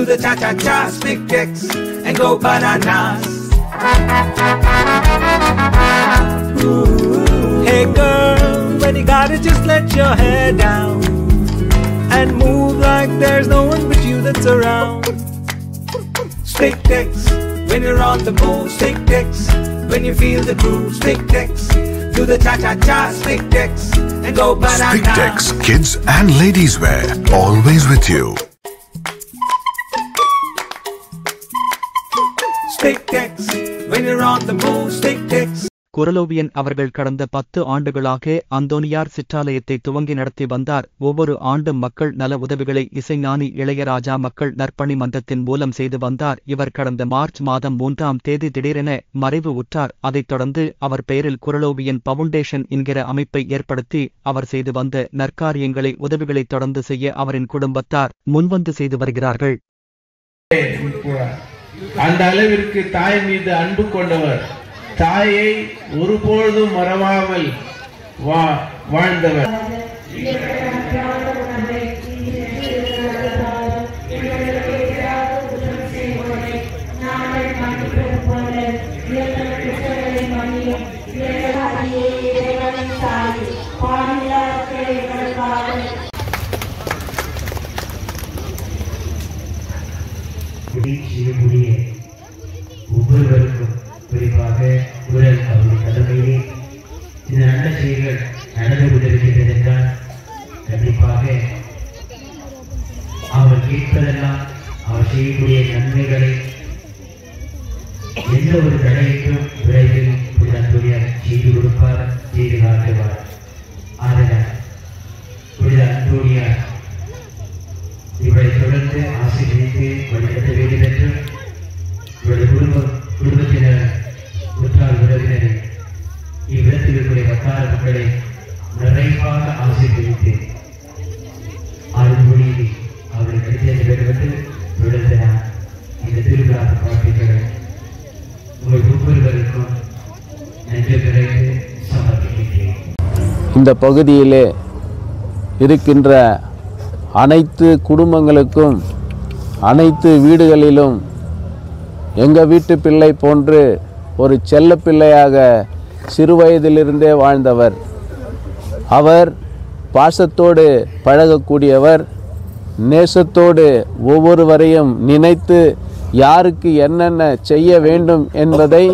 Do the cha-cha-cha, stick decks, and go bananas. Hey girl, when you got it, just let your hair down and move like there's no one but you that's around. Stick decks, when you're on the move. Stick decks, when you feel the groove. Stick decks, do the cha-cha-cha. Stick decks, and go bananas. Stick decks, kids and ladies wear, always with you. Stick decks, when you're on the move. Stick decks. குறளோவியன் அவர்கள் கடந்த 10 ஆண்டுகளாக அந்தோனியார் சிற்றாலயத்தை துவங்கி நடத்தி வந்தார். ஒவ்வொரு ஆண்டும் மக்கள் நல உதவிகளை இசைஞானி இளையராஜா மக்கள் நற்பணி மன்றத்தின் மூலம் செய்து வந்தார். இவர் கடந்த மார்ச் மாதம் 3ஆம் தேதி திடீரென மறைவு உற்றார். அதைத் தொடர்ந்து அவர் பெயரில் குறளோவியன் பவுண்டேஷன் என்கிற அமைப்பை ஏற்படுத்தி அவர் செய்து வந்த நற்காரியங்களை உதவிகளை தொடர்ந்து செய்ய அவரின் குடும்பத்தார் முன்வந்து செய்து வருகிறார்கள். அந்த அளவிற்கு தாய் மீது அன்பு கொண்டவர், தாயை ஒருபொழுதும் மறவாமல் வாழ்ந்தவர். ஒவ்வொருவருக்கும் குறிப்பாக குரல் அவருடைய கடமையே இந்த நல்ல செயல்கள் நடந்து கொண்டிருக்கின்றது என்றால் கண்டிப்பாக அவர் கேட்பதெல்லாம் அவர் செய்யக்கூடிய நன்மைகளை எந்த ஒரு தடைக்கும் விரைவில் புனித செய்து கொடுப்பார், செய்து காட்டுவார். ஆதலால் புனித அந்தோனியார் இவரை தொடர்ந்து ஆசீர்வதித்து வழிநடத்த வேண்டும் என்றும் இவருடைய குடும்பத்தினர் உற்றார் உறவினரை இவ்விடத்தில் இருக்கிற வட்டார மக்களை நிறைவாக ஆசீர்வதித்து அருள்மொழியை அவரை கிடைத்த வேண்டும் என்று தொடர்ந்து நான் இந்த திருவிழா பிரார்த்திக்கிறேன். உங்கள் ஒவ்வொருவருக்கும் நன்றி நிறைந்து சமர்ப்பிக்கிறேன். இந்த பகுதியிலே இருக்கின்ற அனைத்து குடும்பங்களுக்கும் அனைத்து வீடுகளிலும் எங்கள் வீட்டு பிள்ளை போன்று ஒரு செல்ல பிள்ளையாக சிறுவயதிலிருந்தே வாழ்ந்தவர். அவர் பாசத்தோடு பழகக்கூடியவர், நேசத்தோடு ஒவ்வொருவரையும் நினைத்து யாருக்கு என்னென்ன செய்ய வேண்டும் என்பதை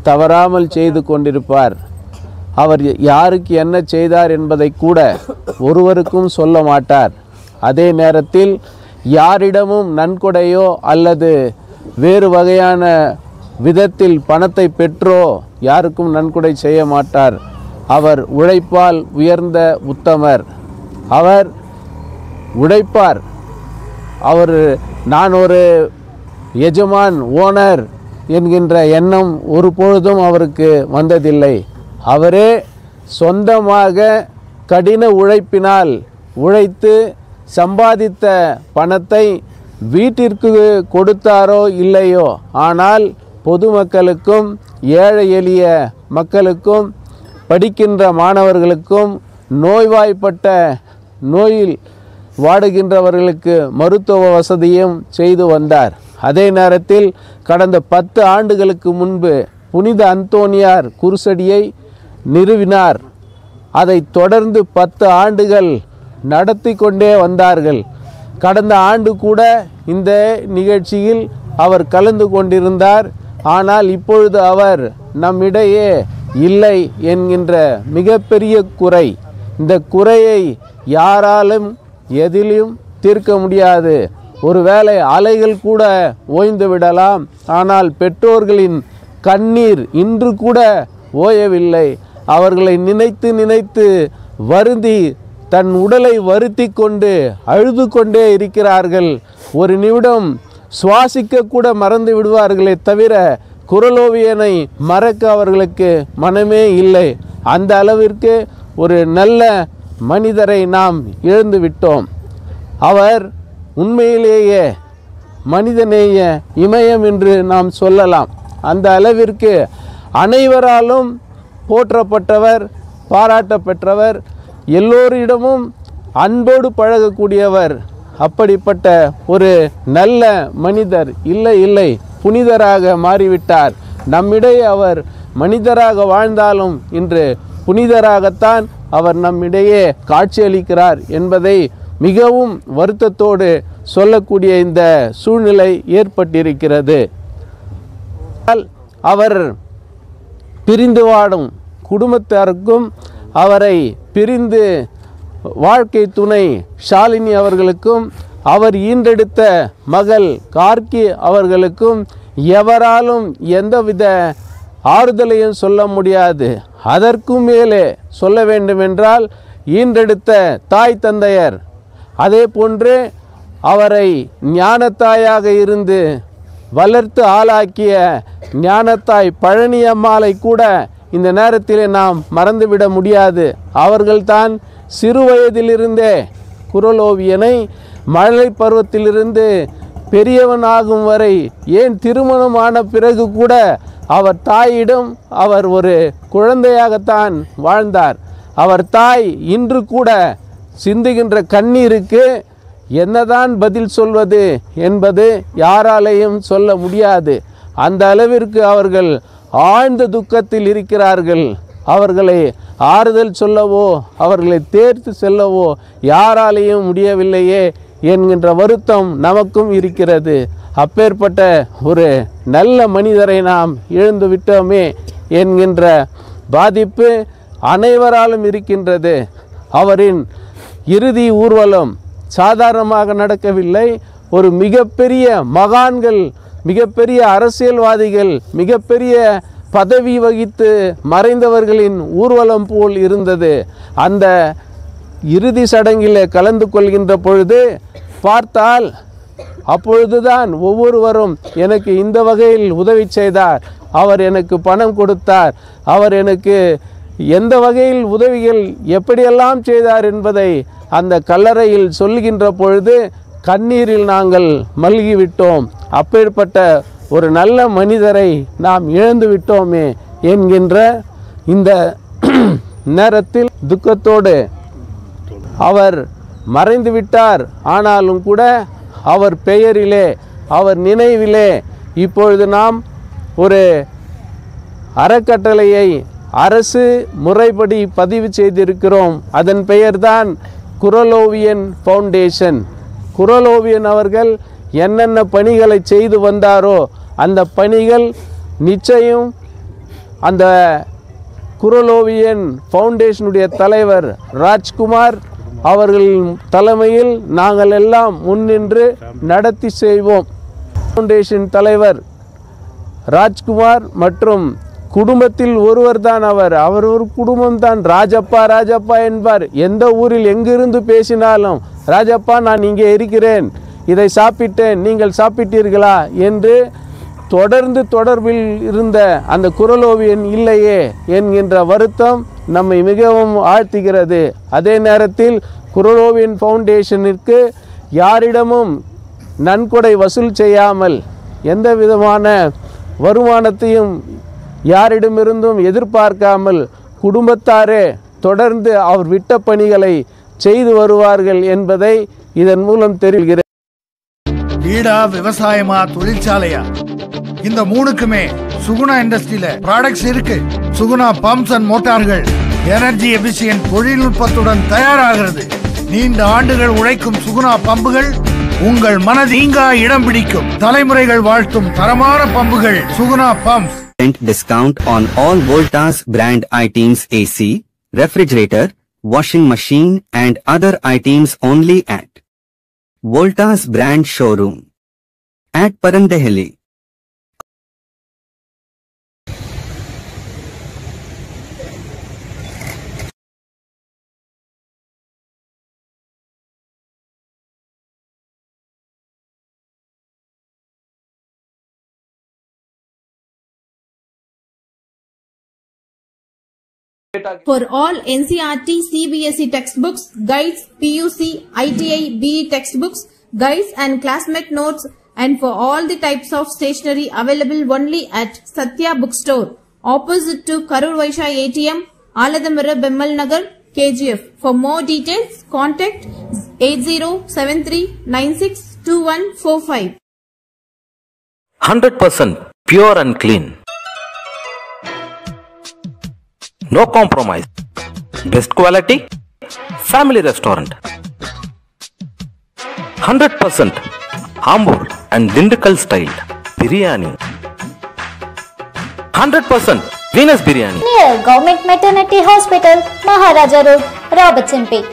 தவறாமல் செய்து கொண்டிருப்பார். அவர் யாருக்கு என்ன செய்தார் என்பதை கூட ஒருவருக்கும் சொல்ல மாட்டார். அதே நேரத்தில் யாரிடமும் நன்கொடையோ அல்லது வேறு வகையான விதத்தில் பணத்தை பெற்றோ யாருக்கும் நன்கொடை செய்ய மாட்டார். அவர் உழைப்பால் உயர்ந்த உத்தமர். அவர் உழைப்பார். அவர் நான் ஒரு எஜமான் ஓனர் என்கின்ற எண்ணம் ஒரு பொழுதும் அவருக்கு வந்ததில்லை. அவரே சொந்தமாக கடின உழைப்பினால் உழைத்து சம்பாதித்த பணத்தை வீட்டிற்கு கொடுத்தாரோ இல்லையோ, ஆனால் பொதுமக்களுக்கும் ஏழை எளிய மக்களுக்கும் படிக்கின்ற மாணவர்களுக்கும் நோய்வாய்ப்பட்ட நோயில் வாடுகின்றவர்களுக்கு மருத்துவ வசதியும் செய்து வந்தார். அதே நேரத்தில் கடந்த 10 ஆண்டுகளுக்கு முன்பு புனித அந்தோனியார் குருசடியை நிறுவினார். அதை தொடர்ந்து 10 ஆண்டுகள் நடத்தி கொண்டே வந்தார்கள். கடந்த ஆண்டு கூட இந்த நிகழ்ச்சியில் அவர் கலந்து கொண்டிருந்தார். ஆனால் இப்பொழுது அவர் நம்மிடையே இல்லை என்கின்ற மிகப்பெரிய குறை. இந்த குறையை யாராலும் எதிலும் தீர்க்க முடியாது. ஒருவேளை அலைகள் கூட ஓய்ந்து விடலாம், ஆனால் பெற்றோர்களின் கண்ணீர் இன்று கூட ஓயவில்லை. அவர்களை நினைத்து நினைத்து வருந்தி தன் உடலை வருத்தி கொண்டு அழுது கொண்டே இருக்கிறார்கள். ஒரு நிமிடம் சுவாசிக்க கூட மறந்து விடுவார்களே தவிர குறளோவியனை மறக்க அவர்களுக்கு மனமே இல்லை. அந்த அளவிற்கு ஒரு நல்ல மனிதரை நாம் இழந்து விட்டோம். அவர் உண்மையிலேயே மனிதநேய இமயம் என்று நாம் சொல்லலாம். அந்த அளவிற்கு அனைவராலும் போற்றப்பட்டவர், பாராட்ட பெற்றவர், எல்லோரிடமும் அன்போடு பழகக்கூடியவர். அப்படிப்பட்ட ஒரு நல்ல மனிதர் இல்லை புனிதராக மாறிவிட்டார். நம்மிடையே அவர் மனிதராக வாழ்ந்தாலும் இன்று புனிதராகத்தான் அவர் நம்மிடையே காட்சியளிக்கிறார் என்பதை மிகவும் வருத்தத்தோடு சொல்லக்கூடிய இந்த சூழ்நிலை ஏற்பட்டிருக்கிறது. அவர் பிரிந்து வாடும் குடும்பத்தாருக்கும் அவரை பிரிந்து வாழ்க்கை துணை ஷாலினி அவர்களுக்கும் அவர் ஈன்றெடுத்த மகள் கார்கி அவர்களுக்கும் எவராலும் எந்தவித ஆறுதலையும் சொல்ல முடியாது. அதற்கும் மேலே சொல்ல வேண்டுமென்றால் ஈன்றெடுத்த தாய் தந்தையர், அதே போன்று அவரை ஞானத்தாயாக இருந்து வளர்த்து ஆளாக்கிய ஞானத்தாய் பழனியம்மாளை கூட இந்த நேரத்தில் நாம் மறந்துவிட முடியாது. அவர்கள்தான் சிறு வயதிலிருந்தே குறளோவியனை மழலை பருவத்திலிருந்து பெரியவனாகும் வரை, ஏன் திருமணமான பிறகு கூட அவர் தாயிடம் அவர் ஒரு குழந்தையாகத்தான் வாழ்ந்தார். அவர் தாய் இன்று கூட சிந்துகின்ற கண்ணீருக்கு என்னதான் பதில் சொல்வது என்பது யாராலையும் சொல்ல முடியாது. அந்த அளவிற்கு அவர்கள் ஆழ்ந்த துக்கத்தில் இருக்கிறார்கள். அவர்களை ஆறுதல் சொல்லவோ அவர்களை தேர்த்து செல்லவோ யாராலேயும் முடியவில்லையே என்கின்ற வருத்தம் நமக்கும் இருக்கிறது. அப்பேற்பட்ட ஒரு நல்ல மனிதரை நாம் இழந்து விட்டோமே என்கின்ற பாதிப்பு அனைவராலும் இருக்கின்றது. அவரின் இறுதி ஊர்வலம் சாதாரணமாக நடக்கவில்லை. ஒரு மிகப்பெரிய மகான்கள், மிகப்பெரிய அரசியல்வாதிகள், மிகப்பெரிய பதவி வகித்து மறைந்தவர்களின் ஊர்வலம் போல் இருந்தது. அந்த இறுதி சடங்கில் கலந்து கொள்கின்ற பொழுது பார்த்தால் அப்பொழுதுதான் ஒவ்வொருவரும் எனக்கு இந்த வகையில் உதவி செய்தார், அவர் எனக்கு பணம் கொடுத்தார், அவர் எனக்கு எந்த வகையில் உதவிகள் எப்படியெல்லாம் செய்தார் என்பதை அந்த கல்லறையில் சொல்கின்ற பொழுது கண்ணீரில் நாங்கள் மல்கிவிட்டோம். அப்பேற்பட்ட ஒரு நல்ல மனிதரை நாம் இழந்து விட்டோமே என்கின்ற இந்த நேரத்தில் துக்கத்தோடு அவர் மறைந்து விட்டார். ஆனாலும் கூட அவர் பெயரிலே, அவர் நினைவிலே இப்பொழுது நாம் ஒரு அறக்கட்டளையை அரசு முறைப்படி பதிவு செய்திருக்கிறோம். அதன் பெயர்தான் குறளோவியன் ஃபவுண்டேஷன். குறளோவியன் அவர்கள் என்னென்ன பணிகளை செய்து வந்தாரோ அந்த பணிகள் நிச்சயம் அந்த குறளோவியன் ஃபவுண்டேஷனுடைய தலைவர் ராஜ்குமார் அவர்களின் தலைமையில் நாங்கள் எல்லாம் முன்னின்று நடத்தி செய்வோம். ஃபவுண்டேஷன் தலைவர் ராஜ்குமார் மற்றும் குடும்பத்தில் ஒருவர் தான் அவர் ஒரு குடும்பம்தான். ராஜப்பா ராஜப்பா என்பார். எந்த ஊரில் எங்கிருந்து பேசினாலும் ராஜப்பா நான் இங்கே இருக்கிறேன், இதை சாப்பிட்டேன், நீங்கள் சாப்பிட்டீர்களா என்று தொடர்ந்து தொடர்பில் இருந்த அந்த குறளோவியன் இல்லையே என்கின்ற வருத்தம் நம்மை மிகவும் ஆழ்த்துகிறது. அதே நேரத்தில் குறளோவியன் ஃபவுண்டேஷனிற்கு யாரிடமும் நன்கொடை வசூல் செய்யாமல் எந்த விதமான வருமானத்தையும் யாரிடமிருந்தும் எதிர்பார்க்காமல் குடும்பத்தாரே தொடர்ந்து அவர் விட்ட பணிகளை செய்து வருவார்கள் என்பதை இதன் மூலம் தெரிவிக்கிறேன். வீடா, விவசாயமா, தொழிற்சாலையா, இந்த மூணுக்குமே சுகுணா இண்டஸ்ட்ரியில ப்ராடக்ட்ஸ் இருக்கு. சுகுணா பம்ப்ஸ் அண்ட் மோட்டார்கள் எனர்ஜி எஃபிஷியன்ட் தொழில்நுட்பத்துடன் தயாராகிறது. நீண்ட ஆண்டுகள் உழைக்கும் சுகுணா பம்புகள் உங்கள் மனதீங்கா இடம் பிடிக்கும். தலைமுறைகள் வாழ்த்தும் தரமான பம்புகள் Suguna pumps. Discount on all Voltas brand items AC, refrigerator, washing machine and other items only at Voltas brand showroom at Parandehali. For all NCERT, CBSE textbooks, guides, PUC, ITI, BE textbooks, guides and classmate notes, and for all the types of stationery available only at Satya Bookstore, opposite to Karur Vaishya ATM, Aladamara, Bemmal Nagar, KGF. For more details, contact 8073962145. 100% pure and clean. No compromise. Best quality. Family restaurant. 100% Ambur and Dindigul style biryani. 100% Venus biryani. Near Government Maternity Hospital, Maharaja Road, Robertson Peak.